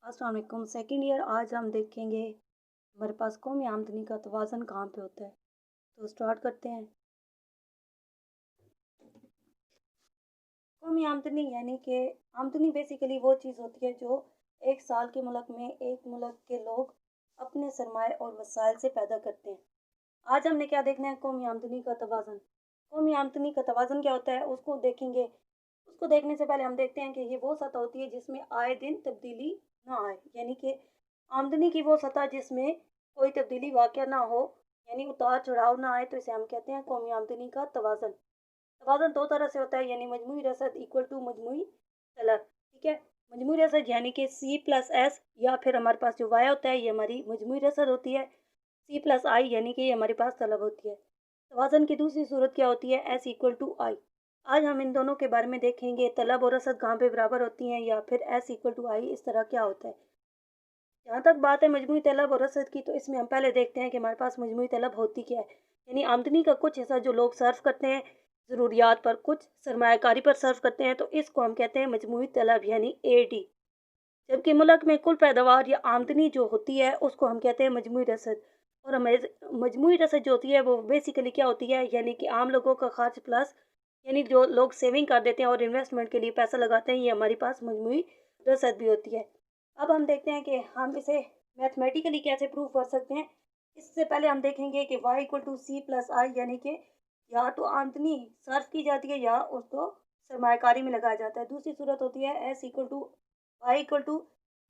अस्सलाम वालेकुम। Second year आज हम देखेंगे हमारे पास कौमी आमदनी का तवाज़ुन कहाँ पे होता है। तो स्टार्ट करते हैं। कौमी आमदनी यानी कि आमदनी बेसिकली वो चीज़ होती है जो एक साल के मुल्क में एक मुल्क के लोग अपने सरमाए और वसाइल से पैदा करते हैं। आज हमने क्या देखना है, कौमी आमदनी का तवाज़ुन। कौमी आमदनी का तवाज़ुन क्या होता है उसको देखेंगे। उसको देखने से पहले हम देखते हैं कि ये वो सतह होती है जिसमें आए दिन तब्दीली ना आए, यानी कि आमदनी की वो सतह जिसमें कोई तब्दीली वाक़या ना हो, यानी उतार-चढ़ाव ना आए, तो इसे हम कहते हैं कौमी आमदनी का तवाज़ुन। तवाज़ुन 2 तरह से होता है, यानी मजमूई रसद इक्वल टू मजमूई तलब, ठीक है? मजमूई रसद यानी कि सी प्लस एस, या फिर हमारे पास जो वाई होता है ये हमारी मजमूई रसद होती है। सी प्लस आई यानी कि ये हमारे पास तलब होती है। तवाज़ुन की दूसरी सूरत क्या होती है, एस इक्वल टू आई। आज हम इन दोनों के बारे में देखेंगे, तलब और रसद कहाँ पे बराबर होती हैं, या फिर एस इक्वल टू आई इस तरह क्या होता है। जहाँ तक बात है मजमूई तलब और रसद की, तो इसमें हम पहले देखते हैं कि हमारे पास मजमूई तलब होती क्या है। यानी आमदनी का कुछ हिस्सा जो लोग सर्व करते हैं ज़रूरियात पर, कुछ सरमायाकारी पर सर्व करते हैं, तो इसको हम कहते हैं मजमूई तलब यानी एडी। जबकि मुल्क में कुल पैदावार या आमदनी जो होती है उसको हम कहते हैं मजमूई रसद। और हमें मजमूई रसद जो होती है वो बेसिकली क्या होती है, यानी कि आम लोगों का खर्च प्लस, यानी जो लोग सेविंग कर देते हैं और इन्वेस्टमेंट के लिए पैसा लगाते हैं, ये हमारे पास मजमूई रसद भी होती है। अब हम देखते हैं कि हम इसे मैथमेटिकली कैसे प्रूव कर सकते हैं। इससे पहले हम देखेंगे कि Y equal to C plus I, यानी कि या तो आमदनी सर्व की जाती है या उसको सरमायाकारी में लगाया जाता है। दूसरी सूरत होती है S equal to Y equal to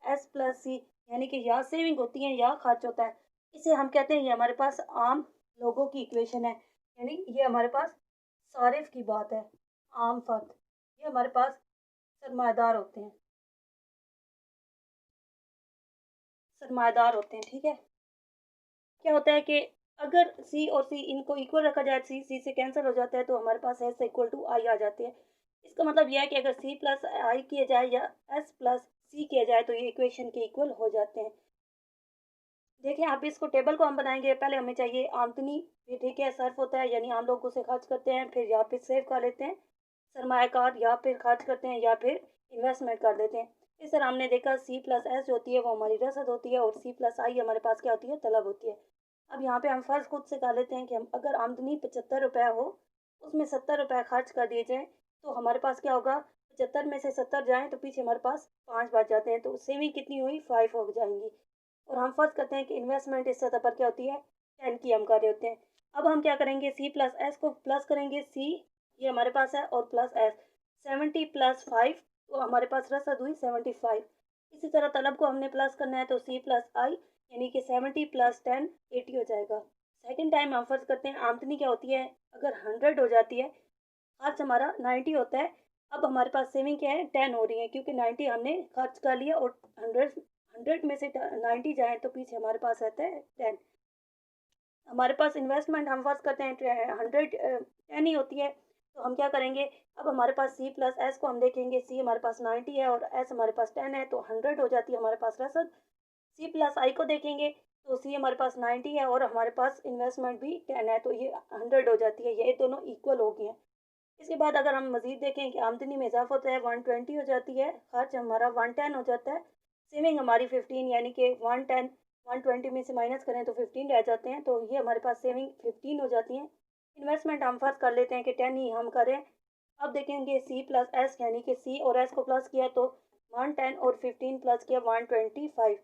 S plus C, यानी कि या सेविंग होती है या खर्च होता है। इसे हम कहते हैं, ये हमारे पास आम लोगों की इक्वेशन है, यानी ये हमारे पास सारिफ की बात है। आम फर्द ये हमारे पास सरमायादार होते हैं, ठीक है? क्या होता है कि अगर सी और सी इनको इक्वल रखा जाए, सी सी से कैंसिल हो जाता है, तो हमारे पास एस इक्वल टू आई आ जाती है। इसका मतलब यह है कि अगर सी प्लस आई किया जाए या एस प्लस सी किया जाए तो ये इक्वेशन के इक्वल हो जाते हैं। देखिए, आप इसको टेबल को हम बनाएंगे, पहले हमें चाहिए आमदनी, ये ठीक है सर्फ होता है, यानी आम लोग उसे खर्च करते हैं, फिर या फिर सेव कर लेते हैं सरमायाकार, या फिर खर्च करते हैं, या फिर इन्वेस्टमेंट कर देते हैं। इस तरह हमने देखा सी प्लस एस जो होती है वो हमारी रसद होती है, और सी प्लस आई हमारे पास क्या होती है, तलब होती है। अब यहाँ पे हम फर्ज खुद से कर लेते हैं कि हम अगर आमदनी 75 रुपये हो, उसमें 70 रुपये खर्च कर दिए जाएँ, तो हमारे पास क्या होगा, 75 में से 70 जाएँ तो पीछे हमारे पास 5 बच जाते हैं, तो सेविंग कितनी हुई, 5 हो जाएंगी। और हम फर्ज करते हैं कि इन्वेस्टमेंट इस सतह पर क्या होती है, 10 की हम कर रहे होते हैं। अब हम क्या करेंगे, सी प्लस एस को प्लस करेंगे, सी ये हमारे पास है और प्लस एस, 70 प्लस 5, तो हमारे पास रसद हुई 75। इसी तरह तलब को हमने प्लस करना है, तो सी प्लस आई यानी कि 70 प्लस 10 80 हो जाएगा। सेकंड टाइम हम फर्ज करते हैं आमदनी क्या होती है, अगर 100 हो जाती है, खर्च हमारा 90 होता है। अब हमारे पास सेविंग क्या है, 10 हो रही है, क्योंकि 90 हमने खर्च कर लिया, और 100 में से 90 जाए तो पीछे हमारे पास रहता है 10। हमारे पास इन्वेस्टमेंट हम फर्स्ट करते हैं 110 ही होती है, तो हम क्या करेंगे, अब हमारे पास सी प्लस एस को हम देखेंगे, सी हमारे पास 90 है और एस हमारे पास 10 है, तो 100 हो जाती है हमारे पास रसद। सी प्लस आई को देखेंगे, तो सी हमारे पास 90 है और हमारे पास इन्वेस्टमेंट भी 10 है, तो ये 100 हो जाती है, ये दोनों इक्वल हो गए हैं। इसके बाद अगर हम मजीद देखें कि आमदनी में इजाफा होता है, 120 हो जाती है, खर्च हमारा 110 हो जाता है, सेविंग हमारी 15, यानी कि 110 120 में से माइनस करें तो 15 रह जाते हैं, तो ये हमारे पास सेविंग 15 हो जाती है। इन्वेस्टमेंट हम फर्ज कर लेते हैं कि 10 ही हम करें। अब देखेंगे सी प्लस एस, यानी कि सी और एस को प्लस किया तो 110 और 15 प्लस किया 125।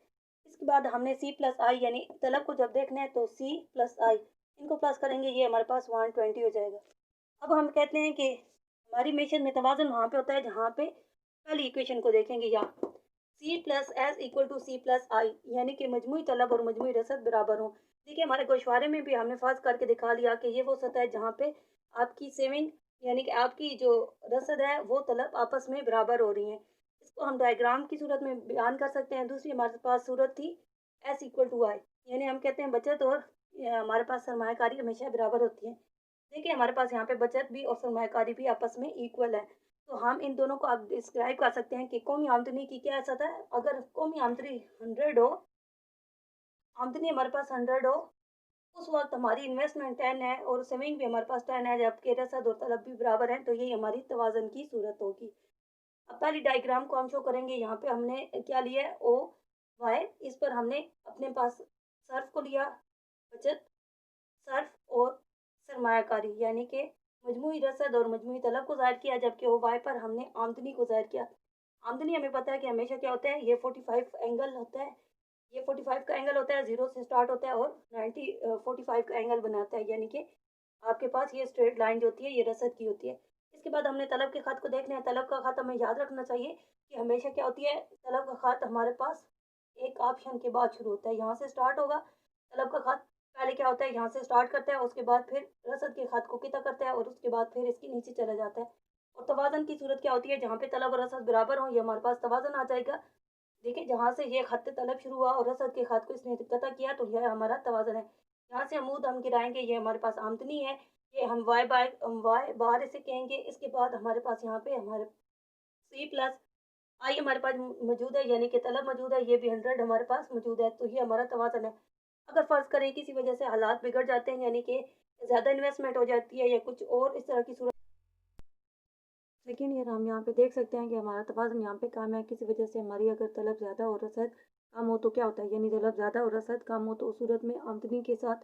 इसके बाद हमने सी प्लस आई यानी तलब को जब देखना है, तो सी प्लस आई इनको प्लस करेंगे, ये हमारे पास 120 हो जाएगा। अब हम कहते हैं कि हमारी मेशन में तवाज़ुन वहाँ पे होता है जहाँ पे पहली इक्वेशन को देखेंगे, या C plus S equal to C plus I, यानी कि मजमूई तलब और मजमूई रसद बराबर हो। देखिए, हमारे गोशवारे में भी हमने फर्ज करके दिखा लिया कि ये वो सतह है जहाँ पे आपकी सेविंग, यानी कि आपकी जो रसद है वो तलब आपस में बराबर हो रही हैं। इसको हम डायग्राम की सूरत में बयान कर सकते हैं। दूसरी हमारे पास सूरत थी एस इक्वल टू आई, यानी हम कहते हैं बचत और हमारे पास सरमायाकारी हमेशा बराबर होती है। देखिए, हमारे पास यहाँ पे बचत भी और सरमायाकारी भी आपस में इक्वल है, तो हम इन दोनों को अब डिस्क्राइब कर सकते हैं कि कौमी आमदनी की क्या ऐसा था। अगर कौमी आमदनी 100 हो, आमदनी हमारे पास 100 हो, उस वक्त हमारी इन्वेस्टमेंट 10 है और सेविंग भी हमारे पास 10 है, जबकि रसद और तलब भी बराबर है, तो यही हमारी तवाज़ुन की सूरत होगी। अब पहली डायग्राम को हम शो करेंगे, यहाँ पे हमने क्या लिया है, ओ वाई, इस पर हमने अपने पास सर्फ को लिया, बचत, सर्फ और सरमायाकारी यानी कि मजमूई रसद और मजमूई तलब को ज़ाहिर किया, जबकि ओवाई पर हमने आमदनी को ज़ाहिर किया। आमदनी हमें पता है कि हमेशा क्या होता है, ये 45 एंगल होता है, ये 45 का एंगल होता है, 0 से स्टार्ट होता है और 45 का एंगल बनाता है, यानी कि आपके पास ये स्ट्रेट लाइन जो होती है, ये रसद की होती है। इसके बाद हमने तलब के ख़त को देखना है। तलब का ख़त हमें याद रखना चाहिए कि हमेशा क्या होती है, तलब का ख़त हमारे पास एक ऑप्शन के बाद शुरू होता है, यहाँ से स्टार्ट होगा। तलब का ख़त पहले क्या होता है, यहाँ से स्टार्ट करता है, उसके बाद फिर रसद के ख़त को किता करता है और उसके बाद फिर इसके नीचे चला जाता है। और तवाज़न की सूरत क्या होती है, जहाँ पे तलब और रसद बराबर हों, ये हमारे पास तवाज़न आ जाएगा। देखिए, जहाँ से ये खत तलब शुरू हुआ और रसद के खत को इसने कता किया, तो यह हमारा तवाज़न है। यहाँ से अमूद हम गिराएँगे, ये हमारे पास आमदनी है। ये हम वाई बार इसे कहेंगे। इसके बाद हमारे पास यहाँ पे हमारे सी प्लस आई हमारे पास मौजूद है, यानी कि तलब मौजूद है, ये भी 100 हमारे पास मौजूद है, तो ये हमारा तवाज़न है। अगर फ़र्ज़ करें किसी वजह से हालात बिगड़ जाते हैं, यानी कि ज़्यादा इन्वेस्टमेंट हो जाती है या कुछ और इस तरह की सूरत, लेकिन यार हम यहाँ पे देख सकते हैं कि हमारा तवाज़ुन यहाँ पे कम है। किसी वजह से हमारी अगर तलब ज़्यादा और रसद कम हो तो क्या होता है, यानी तलब ज़्यादा और रसद कम हो तो उस सूरत में आमदनी के साथ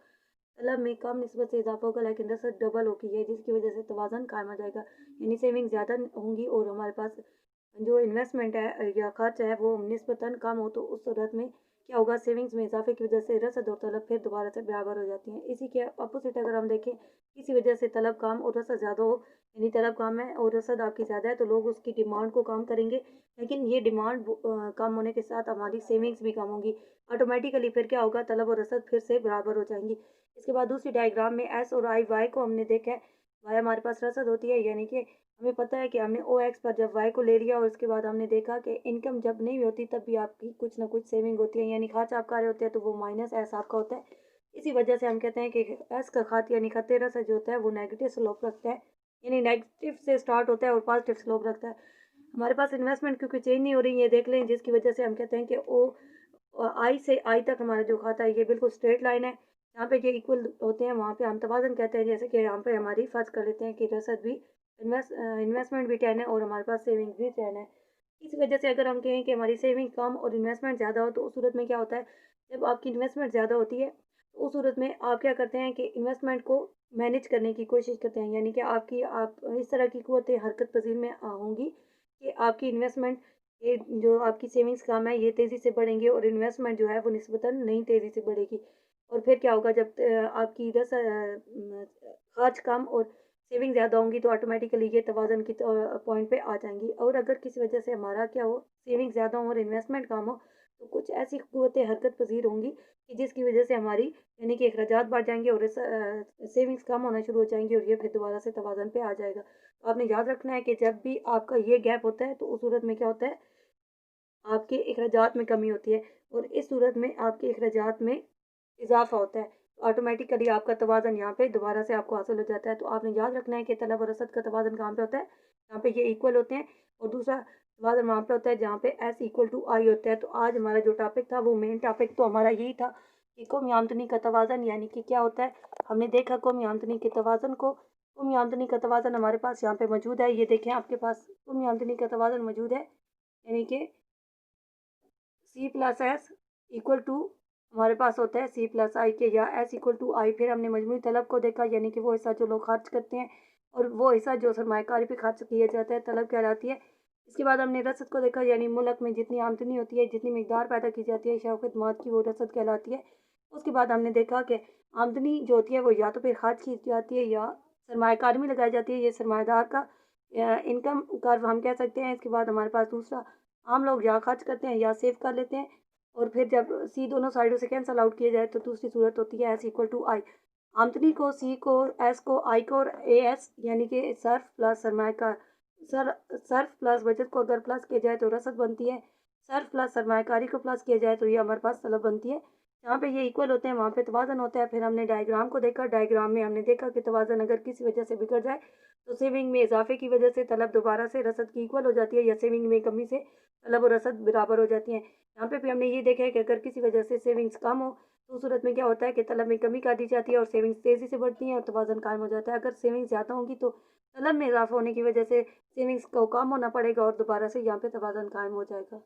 तलब में कम निस्बत से इजाफा होगा, लेकिन रसद डबल होगी है, जिसकी वजह से तवाज़ुन कायम आ जाएगा। यानी सेविंग ज़्यादा होंगी और हमारे पास जो इन्वेस्टमेंट है या खर्च है वो निस्बतन कम हो, तो उस सूरत में क्या होगा, सेविंग्स में इजाफे की वजह से रसद और तलब फिर दोबारा से बराबर हो जाती हैं। इसी के अपोजिट अगर हम देखें, किसी वजह से तलब कम और रसद ज़्यादा हो, यानी तलब कम है और रसद आपकी ज़्यादा है, तो लोग उसकी डिमांड को कम करेंगे, लेकिन ये डिमांड कम होने के साथ हमारी सेविंग्स भी कम होंगी। ऑटोमेटिकली फिर क्या होगा, तलब और रसद फिर से बराबर हो जाएंगी। इसके बाद दूसरी डायग्राम में एस और आई वाई को हमने देखा है। वाई हमारे पास रसद होती है, यानी कि हमें पता है कि हमने ओ एक्स पर जब वाई को ले लिया और उसके बाद हमने देखा कि इनकम जब नहीं होती तब भी आपकी कुछ ना कुछ सेविंग होती है, यानी खर्च आपका रहे होते हैं, तो वो माइनस एस आपका होता है। इसी वजह से हम कहते हैं कि एस का खात यानी खत रसद जो होता है वो नेगेटिव स्लोप रखता है, यानी नेगेटिव से स्टार्ट होता है और पॉजिटिव स्लोप रखता है। हमारे पास इन्वेस्टमेंट क्योंकि चेंज नहीं हो रही है, देख लें, जिसकी वजह से हम कहते हैं कि ओ आई से आई तक हमारा जो खाता है ये बिल्कुल स्ट्रेट लाइन है। जहाँ पे ये इक्वल होते हैं वहाँ पे हम तवाज़न कहते हैं। जैसे कि यहाँ पे हमारी फर्ज कर लेते हैं कि रसद भी इन्वेस्टमेंट भी 10 है और हमारे पास सेविंग भी 10 है। इस वजह से अगर हम कहें कि हमारी सेविंग कम और इन्वेस्टमेंट ज़्यादा हो, तो उस सूरत में क्या होता है, जब आपकी इन्वेस्टमेंट ज़्यादा होती है तो उस सूरत में आप क्या करते हैं कि इन्वेस्टमेंट को मैनेज करने की कोशिश करते हैं, यानी कि आप इस तरह की कुव्वतें हरकत पजीर में होंगी कि आपकी इन्वेस्टमेंट, ये जो आपकी सेविंग्स कम है ये तेज़ी से बढ़ेंगी और इन्वेस्टमेंट जो है वो निस्बतन नहीं तेज़ी से बढ़ेगी। और फिर क्या होगा, जब आपकी खर्च कम और सेविंग ज़्यादा होंगी तो ऑटोमेटिकली ये तवाज़न की पॉइंट पे आ जाएंगी। और अगर किसी वजह से हमारा क्या हो, सेविंग ज़्यादा हो और इन्वेस्टमेंट कम हो, तो कुछ ऐसी कुव्वतें हरकत पजीर होंगी कि जिसकी वजह से हमारी यानी कि अखराजात बढ़ जाएंगे और सेविंग्स कम होना शुरू हो जाएंगी और ये फिर दोबारा से तवाज़न पे आ जाएगा। तो आपने याद रखना है कि जब भी आपका ये गैप होता है तो उस सूरत में क्या होता है, आपके अखराजात में कमी होती है और इस सूरत में आपके अखराजात में इजाफा होता है। तो ऑटोमेटिकली आपका तवाज़न यहाँ पे दोबारा से आपको हासिल हो जाता है। तो आपने याद रखना है कि तलब और रसद का तवाज़न कहाँ पे होता है, जहाँ पे ये इक्वल होते हैं, और दूसरा तवाज़न वहाँ पे होता है जहाँ पे एस इक्वल टू आई होता है। तो आज हमारा जो टॉपिक था वो मेन टॉपिक तो हमारा यही था कि कौमी आमदनी का तवाज़न यानी कि क्या होता है। हमने देखा कौमी आमदनी के तवाज़न को। कौमी आमदनी का तवाज़न हमारे पास यहाँ पे मौजूद है, ये देखें आपके पास कौमी आमदनी का तवाज़न मौजूद है, यानी कि C plus S equal to हमारे पास होता है सी प्लस आई के, या एस इक्वल टू आई। फिर हमने मजमूई तलब को देखा, यानी कि वो हिस्सा जो लोग खर्च करते हैं और वो हिस्सा जो सरमाकारी पे खर्च किया जाता है, तलब कहलाती है। इसके बाद हमने रसद को देखा, यानी मुल्क में जितनी आमदनी होती है, जितनी मकदार पैदा की जाती है अशिया व खदमात की, वो रसद कहलाती है। उसके बाद हमने देखा कि आमदनी जो होती है वो या तो फिर खर्च की जाती है या सरमाकारी में लगाई जाती है, ये सरमादार का इनकम कर्व हम कह सकते हैं। इसके बाद हमारे पास दूसरा, आम लोग या खर्च करते हैं या सेव कर लेते हैं, और फिर जब सी दोनों साइडों से कैंसल आउट किया जाए तो दूसरी सूरत होती है एस इक्वल टू आई। आमदनी को सी को, एस को, आई को और ए एस यानी कि सर्फ प्लस सरमाया का सर्फ प्लस बचत को अगर प्लस किया जाए तो रसद बनती है। सर्फ प्लस सरमाकारी को प्लस किया जाए तो ये हमारे पास तलब बनती है। जहाँ पे ये इक्वल होते हैं वहाँ पे तवाज़न होता है। फिर हमने डायग्राम को देखा, डायग्राम में हमने देखा कि तवाज़न अगर किसी वजह से बिगड़ जाए तो सेविंग में इजाफे की वजह से तलब दोबारा से रसद की इक्वल हो जाती है, या सेविंग में कमी से तलब और रसद बराबर हो जाती हैं। यहाँ पे भी हमने ये देखा है कि अगर किसी वजह से सेविंग्स कम हो तो उस सूरत में क्या होता है कि तलब में कमी कर दी जाती है और सेविंग्स तेज़ी से बढ़ती हैं और तवाज़न कायम हो जाता है। अगर सेविंग्स ज़्यादा होंगी तो तलब में इजाफा होने की वजह से सेविंग्स को कम होना पड़ेगा और दोबारा से यहाँ पे तवाज़न कायम हो जाएगा।